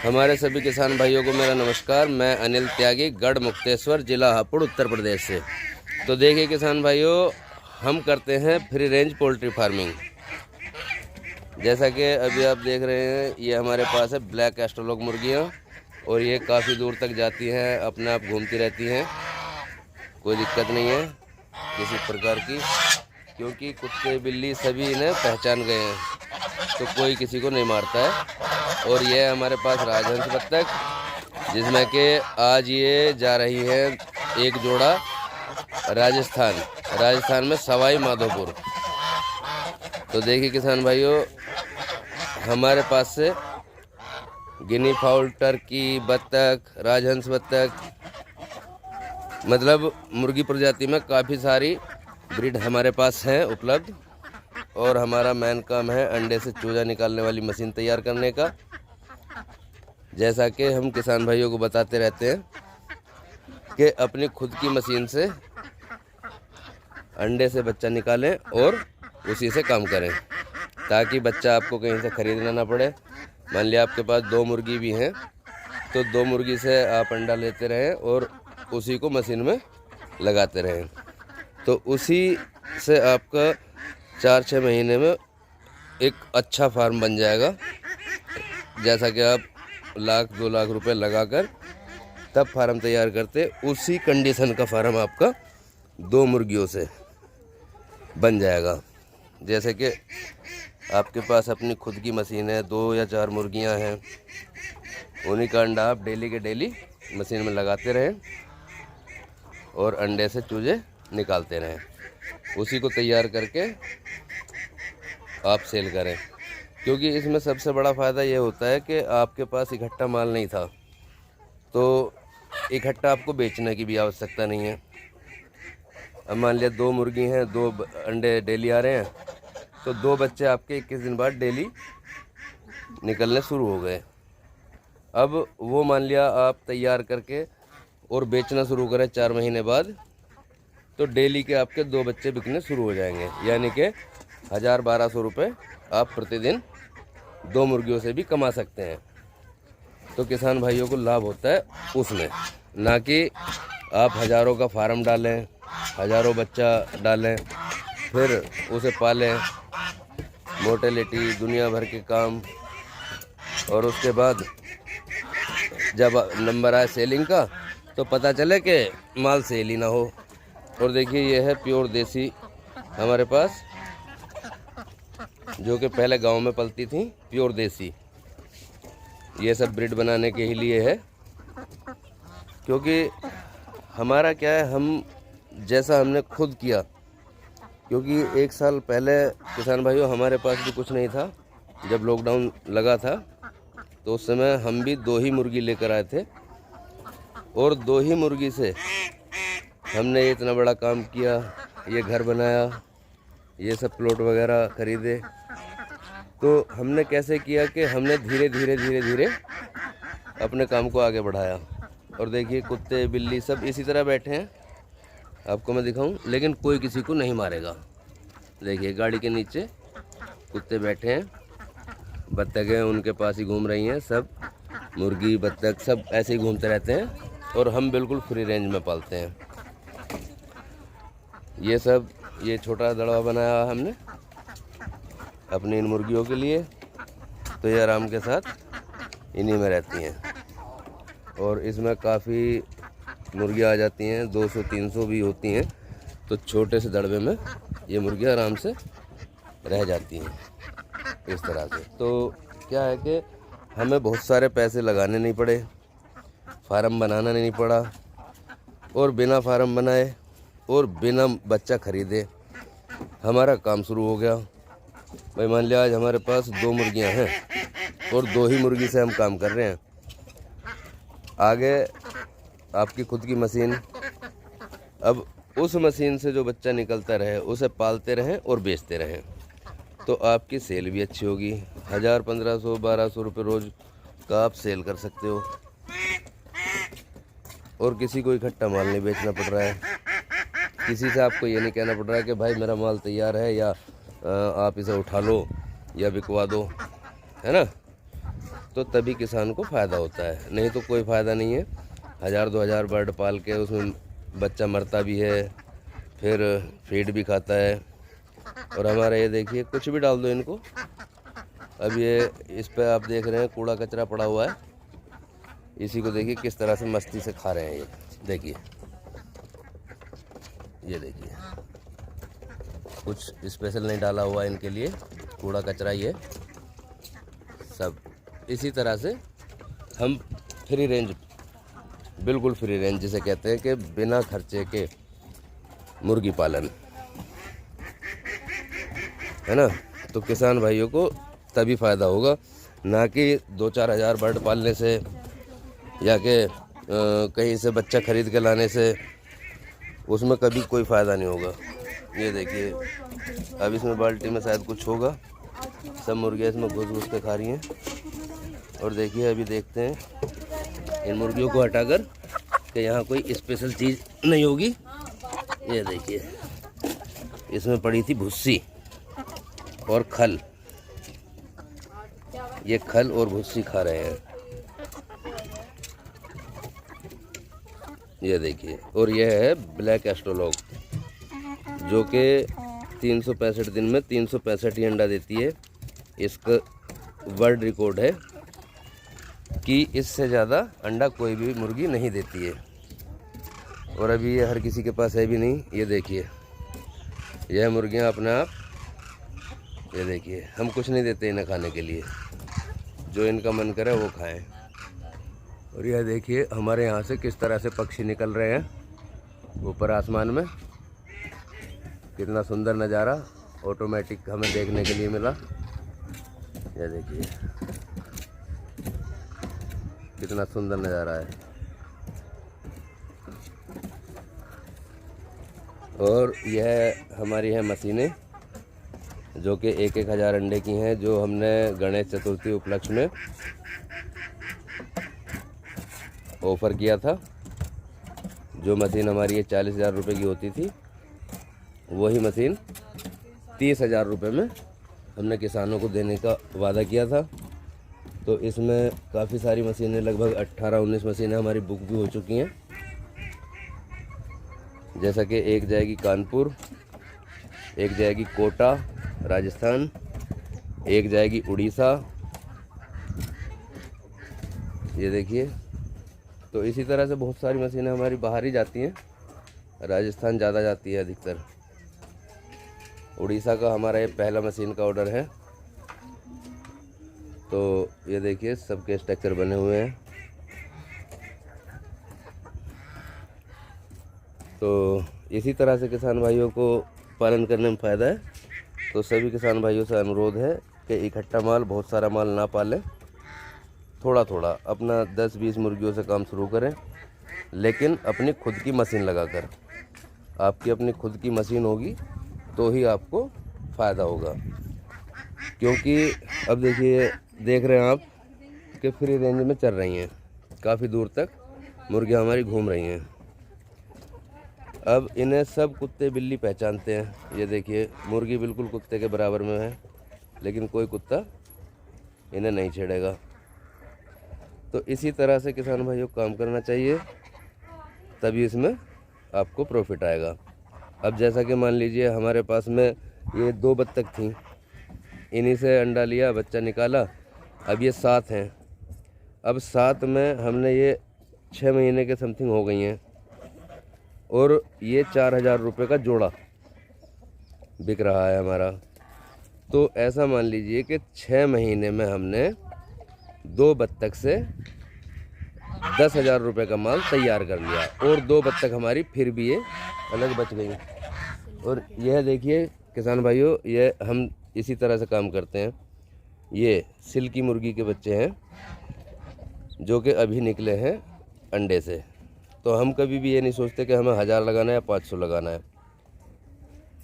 हमारे सभी किसान भाइयों को मेरा नमस्कार। मैं अनिल त्यागी, गढ़ मुक्तेश्वर, जिला हापुड़, उत्तर प्रदेश से। तो देखिए किसान भाइयों, हम करते हैं फ्री रेंज पोल्ट्री फार्मिंग। जैसा कि अभी आप देख रहे हैं, ये हमारे पास है ब्लैक एस्ट्रोलॉग मुर्गियाँ, और ये काफ़ी दूर तक जाती हैं, अपने आप घूमती रहती हैं, कोई दिक्कत नहीं है किसी प्रकार की, क्योंकि कुत्ते बिल्ली सभी इन्हें पहचान गए हैं, तो कोई किसी को नहीं मारता है। और ये हमारे पास राजहंस बत्तख, जिसमें कि आज ये जा रही है एक जोड़ा राजस्थान में सवाई माधोपुर। तो देखिए किसान भाइयों, हमारे पास से गिनी फाउल, टर्की, बत्तख, राजहंस बत्तख, मतलब मुर्गी प्रजाति में काफ़ी सारी ब्रीड हमारे पास हैं उपलब्ध। और हमारा मेन काम है अंडे से चूजा निकालने वाली मशीन तैयार करने का। जैसा कि हम किसान भाइयों को बताते रहते हैं कि अपनी खुद की मशीन से अंडे से बच्चा निकालें और उसी से काम करें, ताकि बच्चा आपको कहीं से खरीदना ना पड़े। मान लिया आपके पास 2 मुर्गी भी हैं, तो 2 मुर्गी से आप अंडा लेते रहें और उसी को मशीन में लगाते रहें, तो उसी से आपका 4-6 महीने में एक अच्छा फार्म बन जाएगा। जैसा कि आप 1-2 लाख रुपए लगाकर तब फार्म तैयार करते, उसी कंडीशन का फार्म आपका 2 मुर्गियों से बन जाएगा। जैसे कि आपके पास अपनी खुद की मशीन है, 2 या 4 मुर्गियां हैं, उन्हीं का अंडा आप डेली के डेली मशीन में लगाते रहें और अंडे से चूजे निकालते रहें, उसी को तैयार करके आप सेल करें। क्योंकि इसमें सबसे बड़ा फ़ायदा ये होता है कि आपके पास इकट्ठा माल नहीं था, तो इकट्ठा आपको बेचने की भी आवश्यकता नहीं है। अब मान लिया 2 मुर्गी हैं, 2 अंडे डेली आ रहे हैं, तो 2 बच्चे आपके 21 दिन बाद डेली निकलने शुरू हो गए। अब वो मान लिया आप तैयार करके और बेचना शुरू करें 4 महीने बाद, तो डेली के आपके 2 बच्चे बिकने शुरू हो जाएंगे, यानी कि 1000-1200 रुपये आप प्रतिदिन 2 मुर्गियों से भी कमा सकते हैं। तो किसान भाइयों को लाभ होता है उसमें, ना कि आप हज़ारों का फार्म डालें, हज़ारों बच्चा डालें, फिर उसे पालें, मोर्टेलिटी, दुनिया भर के काम, और उसके बाद जब नंबर आए सेलिंग का तो पता चले कि माल सेल ही ना हो। और देखिए, ये है प्योर देसी हमारे पास, जो कि पहले गांव में पलती थी, प्योर देसी। ये सब ब्रीड बनाने के ही लिए है, क्योंकि हमारा क्या है, हम जैसा हमने खुद किया, क्योंकि 1 साल पहले किसान भाइयों हमारे पास भी कुछ नहीं था। जब लॉकडाउन लगा था तो उस समय हम भी 2 ही मुर्गी लेकर आए थे, और 2 ही मुर्गी से हमने इतना बड़ा काम किया, ये घर बनाया, ये सब प्लॉट वगैरह खरीदे। तो हमने कैसे किया कि हमने धीरे धीरे अपने काम को आगे बढ़ाया। और देखिए, कुत्ते बिल्ली सब इसी तरह बैठे हैं, आपको मैं दिखाऊं, लेकिन कोई किसी को नहीं मारेगा। देखिए, गाड़ी के नीचे कुत्ते बैठे हैं, बत्तखें उनके पास ही घूम रही हैं, सब मुर्गी बत्तख सब ऐसे ही घूमते रहते हैं, और हम बिल्कुल फ्री रेंज में पालते हैं। ये छोटा दड़वा बनाया हमने अपनी इन मुर्गियों के लिए, तो ये आराम के साथ इन्हीं में रहती हैं, और इसमें काफ़ी मुर्गियाँ आ जाती हैं, 200-300 भी होती हैं, तो छोटे से दड़बे में ये मुर्गियाँ आराम से रह जाती हैं इस तरह से। तो क्या है कि हमें बहुत सारे पैसे लगाने नहीं पड़े, फार्म बनाना नहीं पड़ा, और बिना फार्म बनाए और बिना बच्चा खरीदे हमारा काम शुरू हो गया। भाई मान लिया आज हमारे पास 2 मुर्गियां हैं और 2 ही मुर्गी से हम काम कर रहे हैं। आगे आपकी खुद की मशीन, अब उस मशीन से जो बच्चा निकलता रहे उसे पालते रहें और बेचते रहें, तो आपकी सेल भी अच्छी होगी। 1000, 1500, 1200 रुपये रोज़ का आप सेल कर सकते हो, और किसी को इकट्ठा माल नहीं बेचना पड़ रहा है, किसी से आपको ये नहीं कहना पड़ रहा है कि भाई मेरा माल तैयार है, या आप इसे उठा लो या बिकवा दो, है ना। तो तभी किसान को फ़ायदा होता है, नहीं तो कोई फ़ायदा नहीं है। 1000-2000 बर्ड पाल के उसमें बच्चा मरता भी है, फिर फीड भी खाता है। और हमारा ये देखिए, कुछ भी डाल दो इनको, अब ये इस पे आप देख रहे हैं कूड़ा कचरा पड़ा हुआ है, इसी को देखिए किस तरह से मस्ती से खा रहे हैं। ये देखिए, ये देखिए, कुछ स्पेशल नहीं डाला हुआ इनके लिए, कूड़ा कचरा ये सब। इसी तरह से हम फ्री रेंज, बिल्कुल फ्री रेंज जिसे कहते हैं कि बिना खर्चे के मुर्गी पालन, है ना। तो किसान भाइयों को तभी फ़ायदा होगा, ना कि 2-4 हज़ार बर्ड पालने से या कि कहीं से बच्चा ख़रीद के लाने से, उसमें कभी कोई फ़ायदा नहीं होगा। ये देखिए, अब इसमें बाल्टी में शायद कुछ होगा, सब मुर्गियाँ इसमें घुस घुस के खा रही हैं। और देखिए, अभी देखते हैं इन मुर्गियों को हटाकर कि यहाँ कोई स्पेशल चीज़ नहीं होगी। ये देखिए, इसमें पड़ी थी भुस्सी और खल, ये खल और भुस्सी खा रहे हैं। ये देखिए, और यह है ब्लैक एस्ट्रोलॉग, जो कि 365 दिन में 365 ही अंडा देती है। इसका वर्ल्ड रिकॉर्ड है कि इससे ज़्यादा अंडा कोई भी मुर्गी नहीं देती है। और अभी ये हर किसी के पास है भी नहीं। ये देखिए, यह मुर्गियां अपने आप, ये देखिए, हम कुछ नहीं देते इन्हें खाने के लिए, जो इनका मन करे वो खाएं। और यह देखिए, हमारे यहाँ से किस तरह से पक्षी निकल रहे हैं ऊपर आसमान में। कितना सुंदर नज़ारा ऑटोमेटिक हमें देखने के लिए मिला। यह देखिए, कितना सुंदर नज़ारा है। और यह हमारी है मशीनें, जो कि 1-1 हज़ार अंडे की हैं, जो हमने गणेश चतुर्थी उपलक्ष्य में ऑफ़र किया था। जो मशीन हमारी ये 40,000 रुपये की होती थी, वही मशीन 30,000 रुपये में हमने किसानों को देने का वादा किया था। तो इसमें काफ़ी सारी मशीनें, लगभग 18-19 मशीनें हमारी बुक भी हो चुकी हैं। जैसा कि एक जाएगी कानपुर, एक जाएगी कोटा राजस्थान, एक जाएगी उड़ीसा। ये देखिए, तो इसी तरह से बहुत सारी मशीनें हमारी बाहर ही जाती हैं। राजस्थान ज़्यादा जाती है अधिकतर। उड़ीसा का हमारा ये पहला मशीन का ऑर्डर है। तो ये देखिए, सबके स्ट्रक्चर बने हुए हैं। तो इसी तरह से किसान भाइयों को पालन करने में फ़ायदा है। तो सभी किसान भाइयों से अनुरोध है कि इकट्ठा माल, बहुत सारा माल ना पालें, थोड़ा थोड़ा अपना 10-20 मुर्गियों से काम शुरू करें, लेकिन अपनी खुद की मशीन लगाकर। आपकी अपनी खुद की मशीन होगी तो ही आपको फ़ायदा होगा। क्योंकि अब देखिए, देख रहे हैं आप कि फ्री रेंज में चल रही हैं, काफ़ी दूर तक मुर्गियाँ हमारी घूम रही हैं। अब इन्हें सब कुत्ते बिल्ली पहचानते हैं। ये देखिए, मुर्गी बिल्कुल कुत्ते के बराबर में है, लेकिन कोई कुत्ता इन्हें नहीं छेड़ेगा। तो इसी तरह से किसान भाइयों को काम करना चाहिए, तभी इसमें आपको प्रॉफिट आएगा। अब जैसा कि मान लीजिए, हमारे पास में ये 2 बत्तख थी, इन्हीं से अंडा लिया, बच्चा निकाला। अब ये 7 हैं। अब 7 में हमने ये 6 महीने के समथिंग हो गई हैं, और ये 4,000 रुपये का जोड़ा बिक रहा है हमारा। तो ऐसा मान लीजिए कि 6 महीने में हमने 2 बत्तख से 10,000 रुपये का माल तैयार कर लिया, और 2 बत्तख हमारी फिर भी ये अलग बच गई। और यह देखिए किसान भाइयों, ये हम इसी तरह से काम करते हैं। ये सिल्की मुर्गी के बच्चे हैं, जो कि अभी निकले हैं अंडे से। तो हम कभी भी ये नहीं सोचते कि हमें 1000 लगाना है या 500 लगाना है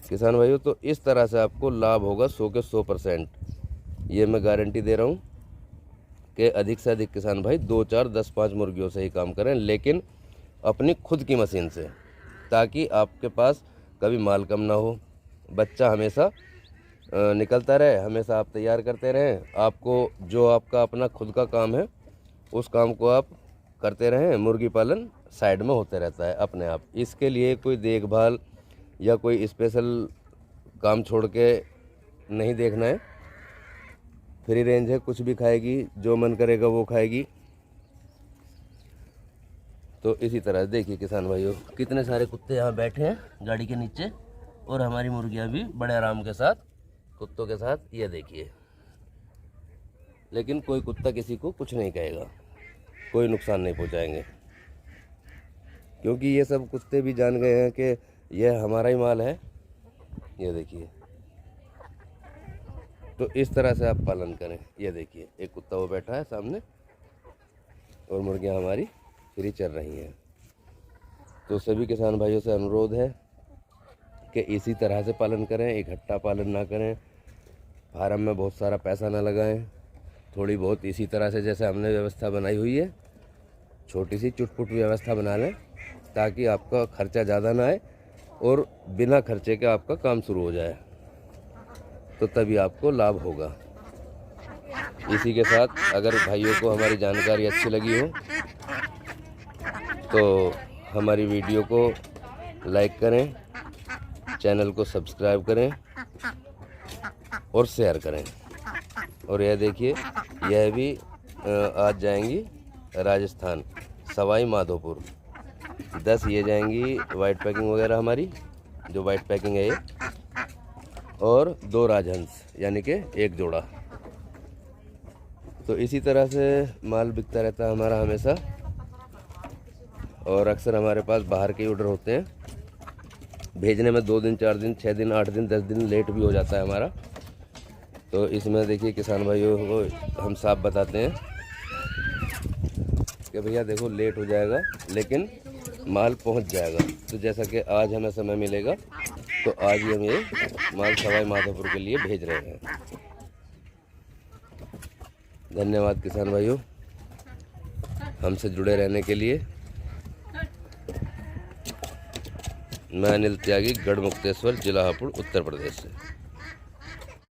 किसान भाइयों। तो इस तरह से आपको लाभ होगा 100 के 100%। ये मैं गारंटी दे रहा हूँ कि अधिक से अधिक किसान भाई 2, 4, 10, 5 मुर्गियों से ही काम करें, लेकिन अपनी खुद की मशीन से, ताकि आपके पास कभी माल कम ना हो, बच्चा हमेशा निकलता रहे, हमेशा आप तैयार करते रहें। आपको जो आपका अपना खुद का काम है उस काम को आप करते रहें, मुर्गी पालन साइड में होते रहता है अपने आप। इसके लिए कोई देखभाल या कोई स्पेशल काम छोड़ के नहीं देखना है। फ्री रेंज है, कुछ भी खाएगी, जो मन करेगा वो खाएगी। तो इसी तरह देखिए किसान भाइयों, कितने सारे कुत्ते यहाँ बैठे हैं गाड़ी के नीचे, और हमारी मुर्गियाँ भी बड़े आराम के साथ कुत्तों के साथ, ये देखिए। लेकिन कोई कुत्ता किसी को कुछ नहीं कहेगा, कोई नुकसान नहीं पहुँचाएंगे, क्योंकि ये सब कुत्ते भी जान गए हैं कि यह हमारा ही माल है। ये देखिए, तो इस तरह से आप पालन करें। ये देखिए, एक कुत्ता वो बैठा है सामने और मुर्गियाँ हमारी फ्री चल रही हैं। तो सभी किसान भाइयों से अनुरोध है कि इसी तरह से पालन करें, इकट्ठा पालन ना करें, फार्म में बहुत सारा पैसा ना लगाएं। थोड़ी बहुत इसी तरह से जैसे हमने व्यवस्था बनाई हुई है, छोटी सी चुटपुट व्यवस्था बना लें, ताकि आपका खर्चा ज़्यादा ना आए और बिना खर्चे के आपका काम शुरू हो जाए, तो तभी आपको लाभ होगा। इसी के साथ अगर भाइयों को हमारी जानकारी अच्छी लगी हो तो हमारी वीडियो को लाइक करें, चैनल को सब्सक्राइब करें और शेयर करें। और यह देखिए, यह भी आज जाएंगी राजस्थान, सवाई माधोपुर। 10 ये जाएंगी वाइट पैकिंग वगैरह हमारी, जो वाइट पैकिंग है ये, और 2 राजहंस यानी कि 1 जोड़ा। तो इसी तरह से माल बिकता रहता है हमारा हमेशा। और अक्सर हमारे पास बाहर के ऑर्डर होते हैं, भेजने में 2 दिन 4 दिन 6 दिन 8 दिन 10 दिन लेट भी हो जाता है हमारा। तो इसमें देखिए किसान भाइयों को हम साफ बताते हैं कि भैया देखो लेट हो जाएगा लेकिन माल पहुंच जाएगा। तो जैसा कि आज हमें समय मिलेगा तो आज ही हम ये माल सवाई माधोपुर के लिए भेज रहे हैं। धन्यवाद किसान भाइयों, हमसे जुड़े रहने के लिए। मैं अनिल त्यागी, गढ़मुक्तेश्वर, जिला हापुड़, उत्तर प्रदेश से।